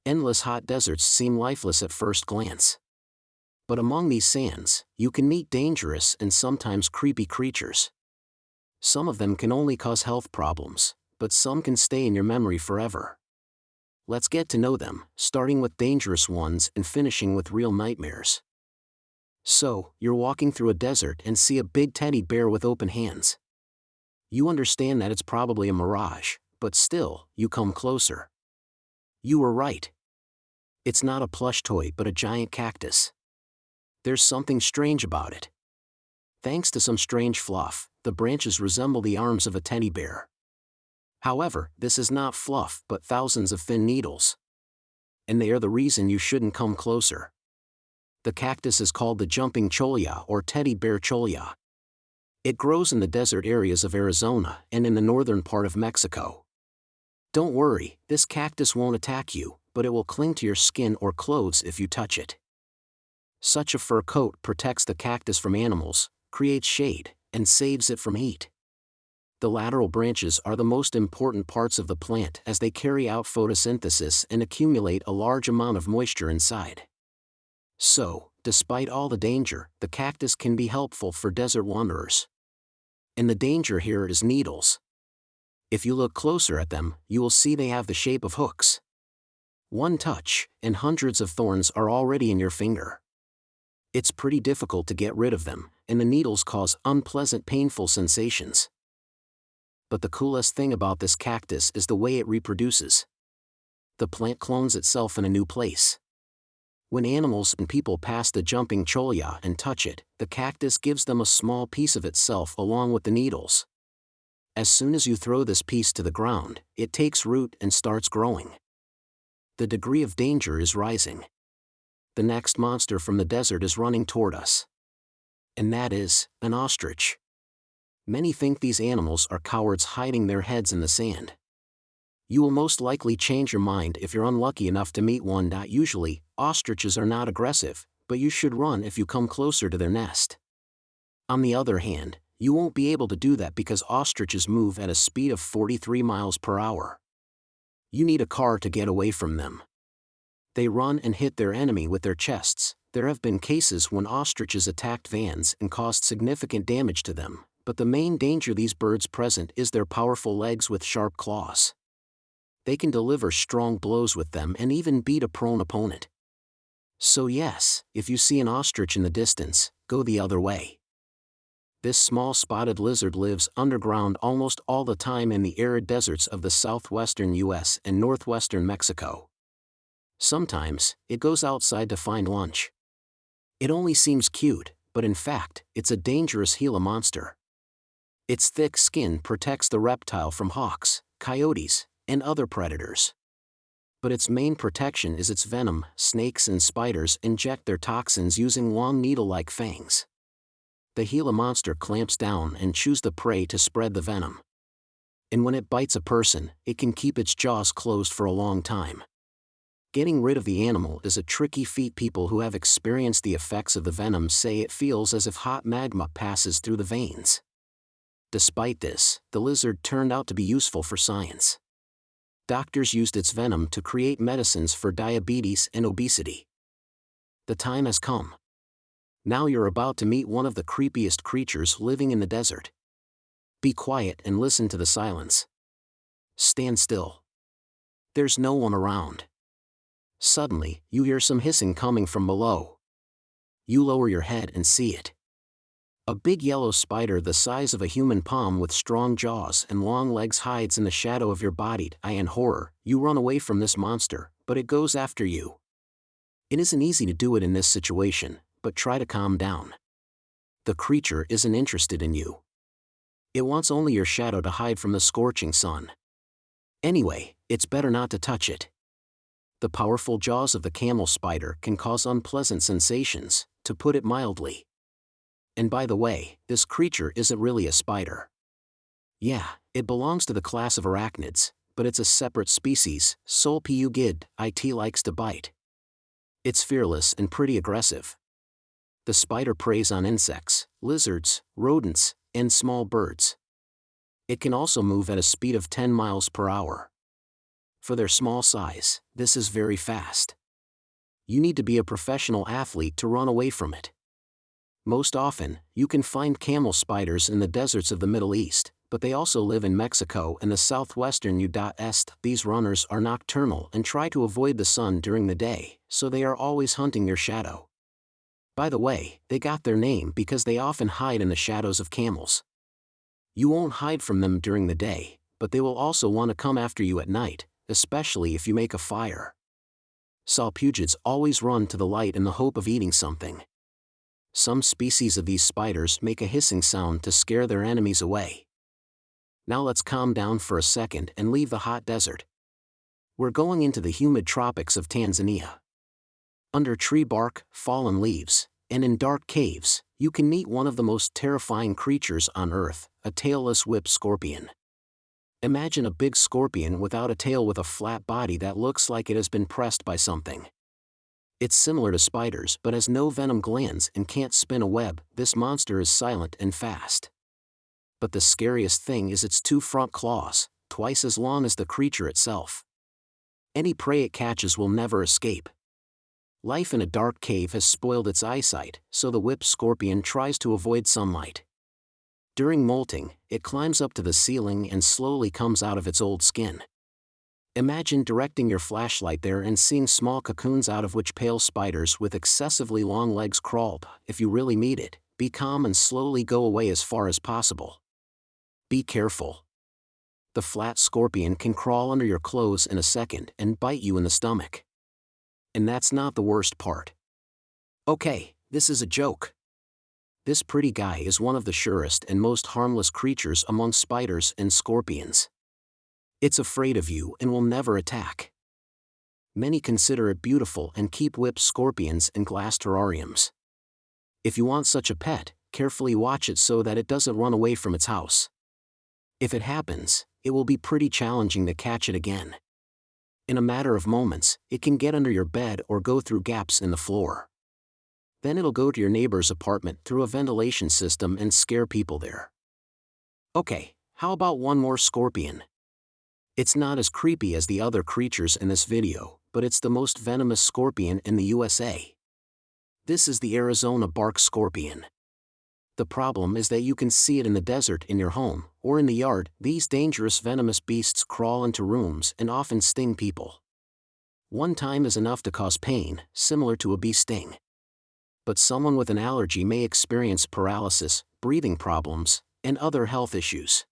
Endless hot deserts seem lifeless at first glance. But among these sands, you can meet dangerous and sometimes creepy creatures. Some of them can only cause health problems, but some can stay in your memory forever. Let's get to know them, starting with dangerous ones and finishing with real nightmares. So, you're walking through a desert and see a big teddy bear with open hands. You understand that it's probably a mirage, but still, you come closer. You were right. It's not a plush toy but a giant cactus. There's something strange about it. Thanks to some strange fluff, the branches resemble the arms of a teddy bear. However, this is not fluff but thousands of thin needles. And they are the reason you shouldn't come closer. The cactus is called the jumping cholla or teddy bear cholla. It grows in the desert areas of Arizona and in the northern part of Mexico. Don't worry, this cactus won't attack you, but it will cling to your skin or clothes if you touch it. Such a fur coat protects the cactus from animals, creates shade, and saves it from heat. The lateral branches are the most important parts of the plant as they carry out photosynthesis and accumulate a large amount of moisture inside. So, despite all the danger, the cactus can be helpful for desert wanderers. And the danger here is needles. If you look closer at them, you will see they have the shape of hooks. One touch, and hundreds of thorns are already in your finger. It's pretty difficult to get rid of them, and the needles cause unpleasant, painful sensations. But the coolest thing about this cactus is the way it reproduces. The plant clones itself in a new place. When animals and people pass the jumping cholla and touch it, the cactus gives them a small piece of itself along with the needles. As soon as you throw this piece to the ground, it takes root and starts growing. The degree of danger is rising. The next monster from the desert is running toward us. And that is an ostrich. Many think these animals are cowards hiding their heads in the sand. You will most likely change your mind if you're unlucky enough to meet one. Usually, ostriches are not aggressive, but you should run if you come closer to their nest. On the other hand, you won't be able to do that because ostriches move at a speed of 43 miles per hour. You need a car to get away from them. They run and hit their enemy with their chests. There have been cases when ostriches attacked vans and caused significant damage to them, but the main danger these birds present is their powerful legs with sharp claws. They can deliver strong blows with them and even beat a prone opponent. So yes, if you see an ostrich in the distance, go the other way. This small spotted lizard lives underground almost all the time in the arid deserts of the southwestern US and northwestern Mexico. Sometimes, it goes outside to find lunch. It only seems cute, but in fact, it's a dangerous Gila monster. Its thick skin protects the reptile from hawks, coyotes, and other predators. But its main protection is its venom. Snakes and spiders inject their toxins using long needle-like fangs. The Gila monster clamps down and chews the prey to spread the venom. And when it bites a person, it can keep its jaws closed for a long time. Getting rid of the animal is a tricky feat. People who have experienced the effects of the venom say it feels as if hot magma passes through the veins. Despite this, the lizard turned out to be useful for science. Doctors used its venom to create medicines for diabetes and obesity. The time has come. Now you're about to meet one of the creepiest creatures living in the desert. Be quiet and listen to the silence. Stand still. There's no one around. Suddenly, you hear some hissing coming from below. You lower your head and see it. A big yellow spider the size of a human palm with strong jaws and long legs hides in the shadow of your body. In horror, you run away from this monster, but it goes after you. It isn't easy to do it in this situation, but try to calm down. The creature isn't interested in you. It wants only your shadow to hide from the scorching sun. Anyway, it's better not to touch it. The powerful jaws of the camel spider can cause unpleasant sensations, to put it mildly. And by the way, this creature isn't really a spider. Yeah, it belongs to the class of arachnids, but it's a separate species. Solpugid, it likes to bite. It's fearless and pretty aggressive. The spider preys on insects, lizards, rodents, and small birds. It can also move at a speed of 10 miles per hour. For their small size, this is very fast. You need to be a professional athlete to run away from it. Most often, you can find camel spiders in the deserts of the Middle East, but they also live in Mexico and the southwestern U.S. These runners are nocturnal and try to avoid the sun during the day, so they are always hunting their shadow. By the way, they got their name because they often hide in the shadows of camels. You won't hide from them during the day, but they will also want to come after you at night, especially if you make a fire. Salpugids always run to the light in the hope of eating something. Some species of these spiders make a hissing sound to scare their enemies away. Now let's calm down for a second and leave the hot desert. We're going into the humid tropics of Tanzania. Under tree bark, fallen leaves, and in dark caves, you can meet one of the most terrifying creatures on Earth, a tailless whip scorpion. Imagine a big scorpion without a tail with a flat body that looks like it has been pressed by something. It's similar to spiders but has no venom glands and can't spin a web. This monster is silent and fast. But the scariest thing is its two front claws, twice as long as the creature itself. Any prey it catches will never escape. Life in a dark cave has spoiled its eyesight, so the whip scorpion tries to avoid sunlight. During molting, it climbs up to the ceiling and slowly comes out of its old skin. Imagine directing your flashlight there and seeing small cocoons out of which pale spiders with excessively long legs crawl. If you really need it, be calm and slowly go away as far as possible. Be careful. The flat scorpion can crawl under your clothes in a second and bite you in the stomach. And that's not the worst part. Okay, this is a joke. This pretty guy is one of the surest and most harmless creatures among spiders and scorpions. It's afraid of you and will never attack. Many consider it beautiful and keep whip scorpions in glass terrariums. If you want such a pet, carefully watch it so that it doesn't run away from its house. If it happens, it will be pretty challenging to catch it again. In a matter of moments, it can get under your bed or go through gaps in the floor. Then it'll go to your neighbor's apartment through a ventilation system and scare people there. Okay, how about one more scorpion? It's not as creepy as the other creatures in this video, but it's the most venomous scorpion in the USA. This is the Arizona bark scorpion. The problem is that you can see it in the desert in your home, or in the yard. These dangerous venomous beasts crawl into rooms and often sting people. One time is enough to cause pain, similar to a bee sting. But someone with an allergy may experience paralysis, breathing problems, and other health issues.